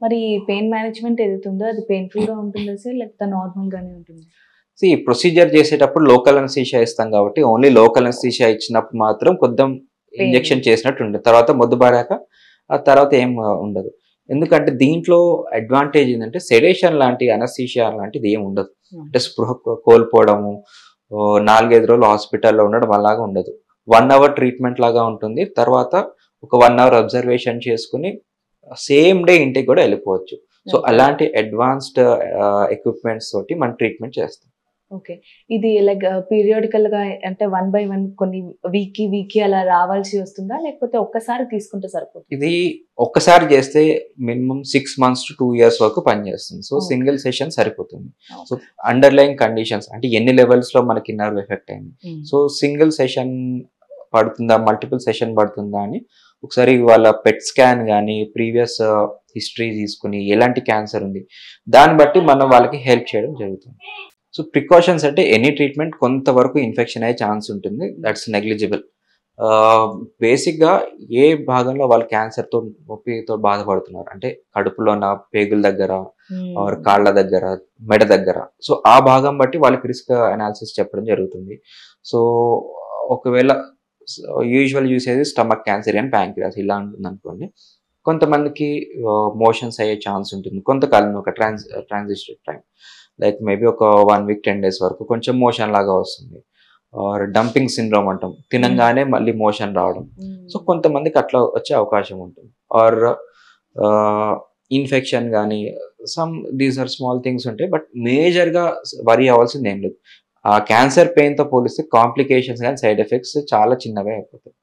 మరి pain management ఏదైతే ఉందో అది పెయిన్‌ఫుల్‌గా ఉంటుందా సార్? లేకపోతే నార్మల్‌గానే ఉంటుందా? ప్రొసీజర్ చేసేటప్పుడు లోకల్ అనస్థీషియా ఇస్తాం కాబట్టి ఓన్లీ లోకల్ అనస్థీషియా ఇచ్చినప్పుడు మాత్రం కొంచెం పెయిన్ ఇంజెక్షన్ చేసినట్టు ఉంటుంది. తర్వాత మొద్దుబారాక ఆ తర్వాత ఏం ఉండదు. ఎందుకంటే దీంట్లో అడ్వాంటేజ్ ఏందంటే సెడేషన్ లాంటి అనస్థీషియా లాంటిది ఏమి ఉండదు. హ్మ్. అంటే స్పృహ కోల్పోవడము, 4, 5 రోజులు హాస్పిటల్‌లో ఉండడం అలాగా ఉండదు. 1 అవర్ ట్రీట్మెంట్ లాగా ఉంటుంది. తర్వాత ఒక 1 అవర్ అబ్జర్వేషన్ చేసుకొని సేమ్ డే ఇంటికి కూడా వెళ్ళిపోవచ్చు. So, okay. అలాంటి అడ్వాన్స్డ్ ఎక్విప్‌మెంట్స్ తోటి మనం ట్రీట్మెంట్ చేస్తాం. ఓకే. ఇది లైక్ పీరియాడికల్‌గా అంటే వన్ బై వన్ కొన్ని వీక్‌కి అలా రావాల్సి వస్తుందా? లేకపోతే ఒక్కసారి తీసుకుంటే సరిపోతుందా? ఇది ఒక్కసారి చేస్తే మినిమమ్ 6 మంత్స్ టు 2 ఇయర్స్ వరకు పనిచేస్తుంది. So, okay. సింగిల్ సెషన్ సరిపోతుంది. So, okay. అండర్‌లైయింగ్ కండిషన్స్ అంటే ఎన్ని లెవెల్స్‌లో మనకి నర్వ్ ఎఫెక్ట్ అయింది. హ్మ్. సో, సింగిల్ సెషన్ పడుతుందా? మల్టిపుల్ సెషన్ పడుతుందా? అని ఒకసారి వాళ్ళ పెట్ స్కాన్ గాని, ప్రీవియస్ హిస్టరీ తీసుకొని ఎలాంటి క్యాన్సర్ ఉంది. దాన్ని బట్టి మనం వాళ్ళకి హెల్ప్ చేయడం జరుగుతుంది. సో, ప్రికాషన్స్ అంటే ఎనీ ట్రీట్మెంట్ కొంతవరకు ఇన్ఫెక్షన్ అయ్యే ఛాన్స్ ఉంటుంది. That's negligible. బేసిక్‌గా ఏ భాగంలో వాళ్ళు క్యాన్సర్‌తో నొప్పితో బాధపడుతున్నారు. అంటే కడుపులోన, పేగుల దగ్గర ఆర్ హ్మ్. కాళ్ళ దగ్గర, మెడ దగ్గర. సో, ఆ భాగం బట్టి వాళ్ళకి రిస్క్ అనాలిసిస్ చెప్పడం జరుగుతుంది. సో, ఒకవేళ యూజువల్ చూసేది స్టమక్ క్యాన్సర్ గాని, ప్యాంక్రియాస్ ఇలా ఉంటుందనుకోండి. కొంతమందికి మోషన్స్ అయ్యే ఛాన్స్ ఉంటుంది. కొంతకాలం ఒక ట్రాన్సిస్టర్ టైమ్. లైక్ మేబీ ఒక 1 వీక్, 10 డేస్ వరకు కొంచెం మోషన్ లాగా వస్తుంది. ఆర్ డంపింగ్ సిండ్రోమ్ అంటాం. హ్మ్. తినంగానే మళ్ళీ మోషన్ రావడం. సో, హ్మ్. కొంతమందికి అట్లా వచ్చే అవకాశం ఉంటుంది. ఆర్ ఆహ్, ఇన్ఫెక్షన్ గాని దీస్ ఆర్ స్మాల్ థింగ్స్ ఉంటాయి. బట్ మేజర్‌గా వరీ అవ్వాల్సింది ఏం లేదు. ఆ క్యాన్సర్ పెయిన్‌తో పోలిస్తే కాంప్లికేషన్స్ గాని, సైడ్ ఎఫెక్ట్స్ చాలా చిన్నవే అయిపోతాయి.